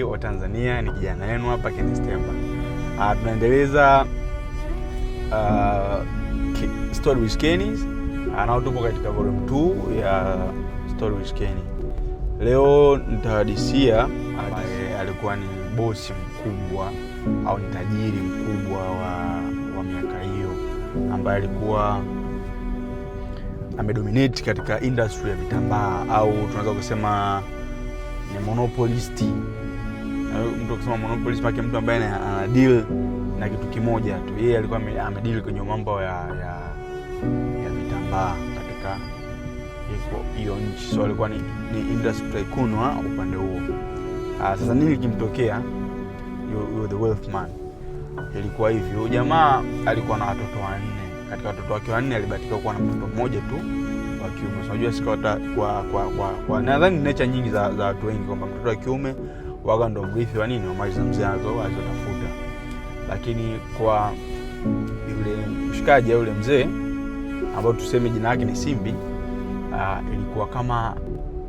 wa Tanzania, ni kijana wenu hapa Kenneth Temba. Tunaendeleza Story with Kenny. Na tupo katika volume 2 ya Story with Kenny. Leo nitahadisia ambaye alikuwa ni bosi mkubwa au ni tajiri mkubwa wa miaka hiyo, ambaye alikuwa amedominate katika industry ya vitambaa, au tunaweza kusema ni monopolist. Mtu akisema monopolist pake mtu ambaye ana deal na kitu kimoja tu. Yeye alikuwa amedeal kwenye mambo ya vitambaa katika hiyo nchi. So alikuwa ni industry tycoon upande huo. Sasa nini kimtokea? You the wealth man. Ilikuwa hivyo. Jamaa alikuwa na watoto 4. Katika watoto wake 4 alibahatika kuwa na mtoto mmoja tu wa kiume. Unajua sikata kwa nadhani nature nyingi za watu wengi kwamba mtoto wa kiume waga ndo mrithi wa nini, wa mali za mzee alizotafuta. Lakini kwa yule mshikaji yule mzee ambao tuseme jina lake ni Simbi, ilikuwa kama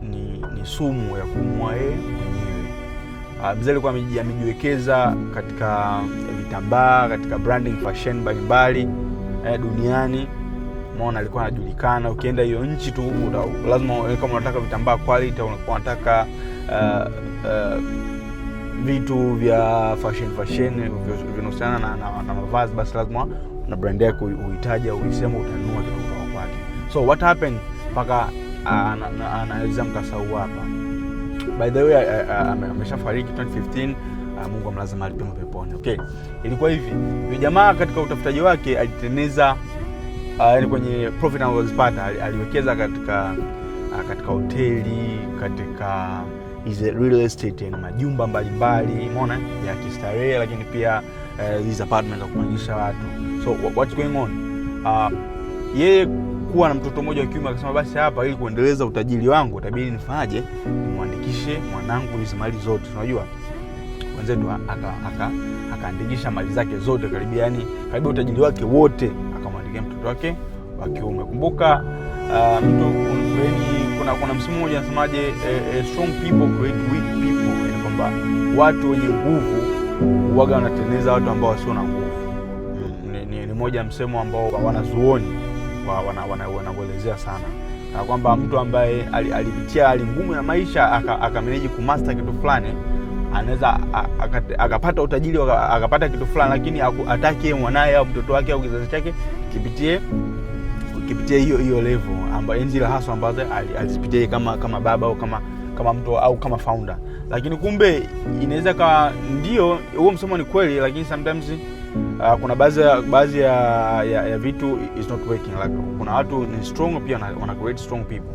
ni sumu ya kumua yeye mwenyewe. Mzee alikuwa amejiwekeza katika vitambaa, katika branding fashion mbalimbali duniani. Maana alikuwa anajulikana, ukienda hiyo nchi tu lazima kama unataka vitambaa quality, unataka vitu vya fashion vinahusiana na mavazi, basi lazima una brand yako uhitaji au useme utanunua kitu kutoka kwake. So what happened mpaka anaeleza mkasa huu hapa. By the way, ameshafariki 2015. Mungu amlaze mahali pema peponi. Okay. Ilikuwa hivi. Yule jamaa katika utafutaji wake alitengeneza yani kwenye profit anazozipata aliwekeza katika hoteli, katika hizo real estate, yani majumba mbalimbali, umeona, ya kistarehe, lakini pia these apartments za kupangisha watu. So what's going on? Yeye kuwa na mtoto mmoja wa kiume akasema basi hapa ili kuendeleza utajiri wangu itabidi nifanyaje? Nimwandikishe mwanangu hizo mali zote. Unajua wenzetu akaandikisha mali zake zote karibu utajiri wake wote akamwandikia mtoto wake wa kiume. Kumbuka kuna msimu mmoja anasemaje, strong people create weak people, yani kwamba watu wenye nguvu huaga wanatengeneza watu ambao wasio na nguvu. Ni moja msemo ambao wanazuoni wanaelezea sana, na kwamba mtu ambaye alipitia hali ngumu ya maisha akameneji kumaster kitu fulani anaweza akapata utajiri, akapata kitu fulani, lakini atake mwanae au mtoto wake au kizazi chake kipitie hiyo level ambayo enzi la hasa ambazo alizipitia kama baba au kama mtu au kama founder. Lakini kumbe inaweza kawa ndio huo msomo ni kweli, lakini sometimes kuna baadhi ya vitu is not working. Like kuna watu ni strong pia wana create strong people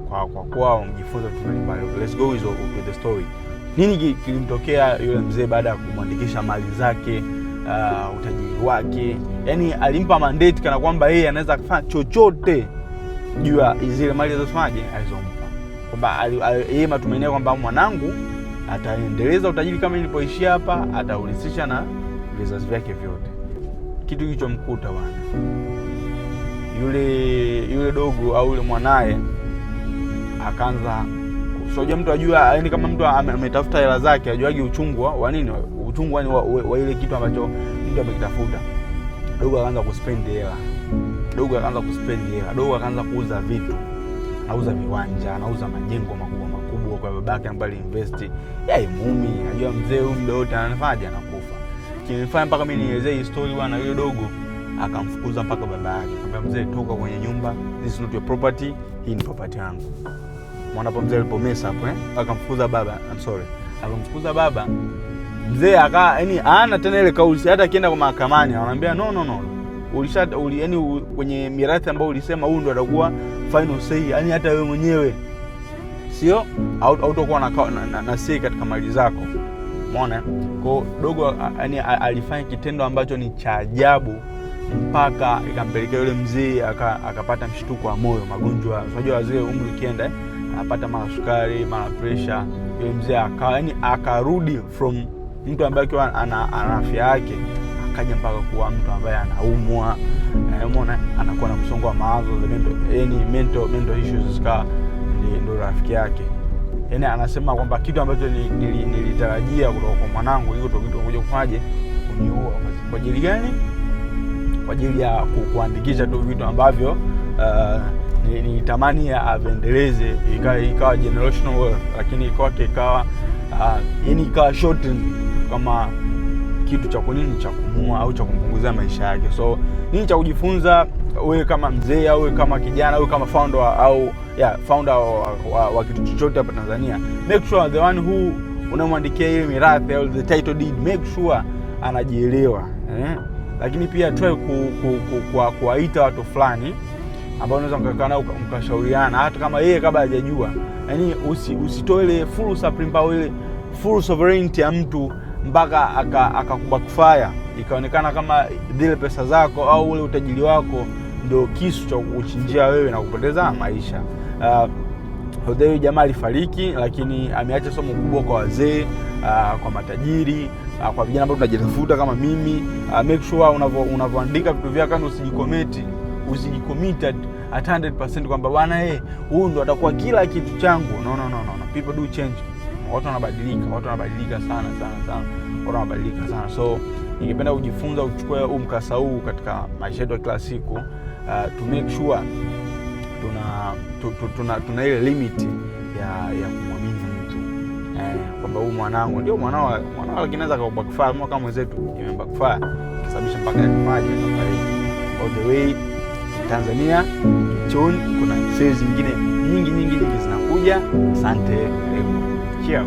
kwa kuwa wamejifunza vitu mbalimbali. Let's go with the story. Nini kilimtokea yule mzee baada ya kumwandikisha mali zake, utajiri wake? Yani alimpa mandate kana kwamba yeye anaweza kufanya chochote juu ya zile mali alizofanyaje alizompa. Kwamba yeye matumaini kwamba mwanangu ataendeleza utajiri kama nilipoishia hapa, ataulisisha na vizazi vyake vyote. Kitu hicho mkuta bwana. Yule dogo au yule mwanae akaanza sio mtu ajua, yani kama mtu ametafuta hela zake ajuaje uchungu wa nini, uchungu yani wa ile kitu ambacho mtu amekitafuta. Dogo akaanza kuspend hela. Dogo akaanza kuuza vitu. Anauza viwanja, anauza majengo makubwa kwa babake ambaye invest. Yeye mumi, unajua mzee huyu muda wote anafanya anakufa. Kinifanya mpaka mimi nielezee hii story bwana. Yule dogo akamfukuza mpaka baba yake. Akamwambia mzee, toka kwenye nyumba. This is not your property. Hii ni property yangu. Mwanapo mzee alipomesa hapo akamfukuza baba. Akamfukuza baba. Mzee yani hana tena ile kauli, hata akienda kwa mahakamani anamwambia no. Yani kwenye mirathi ambayo ulisema huyu ndo atakuwa final say, yani hata wewe mwenyewe sio hautakuwa na say katika mali zako. Umeona? Kwa dogo yani alifanya kitendo ambacho ni cha ajabu mpaka ikampelekea yule mzee akapata mshtuko wa moyo, magonjwa. Unajua wazee umri ukienda anapata mara sukari, mara pressure. Yule mzee akarudi from mtu ambaye akiwa ana afya yake akaja mpaka kuwa mtu ambaye anaumwa. Umeona, anakuwa na msongo wa mawazo, mental issues ndio rafiki yake. yani anasema kwamba kitu ambacho nilitarajia kutoka kwa mwanangu hiyo ndio kitu kuja kufaje kuniua. Kwa ajili gani? Kwa ajili ya kuandikisha tu vitu ambavyo nitamani avendeleze ikawa generational wealth, lakini ikawa yani ikawa shortened kama kitu cha kunini cha kumua au cha kumpunguzia maisha yake. So nini cha kujifunza wewe kama mzee au wewe kama kijana au kama founder au founder wa kitu chochote hapa Tanzania, make sure the one who unamwandikia ile mirathi au the title deed, make sure anajielewa, lakini pia try kuwaita watu fulani ambao unaweza mkakaa nao mkashauriana, hata kama yeye kabla hajajua. Yani usitoe ile full supreme power, ile full sovereignty ya mtu mpaka akakubackfire ikaonekana kama zile pesa zako au ule utajiri wako ndio kisu cha kuchinjia wewe na kupoteza maisha. Huyo jamaa alifariki, lakini ameacha somo kubwa kwa wazee, kwa matajiri, kwa vijana ambao tunajitafuta kama mimi. Make sure unavyoandika vitu vyako usijicommit at 100% kwamba bwana huyu ndo atakuwa kila kitu changu. No. People do change. Watu wanabadilika sana. So ningependa kujifunza uchukue mkasa huu katika maisha yetu kila siku, to make sure tuna ile limit ya kumwamini mtu, kwamba huyu mwanangu ndio mwanao kinaweza kubackfire kama mwenzetu imebackfire kusababisha mpaka akafariki. All the way Tanzania Kichoni kuna series nyingine nyingi zinakuja. Asante. Cheers.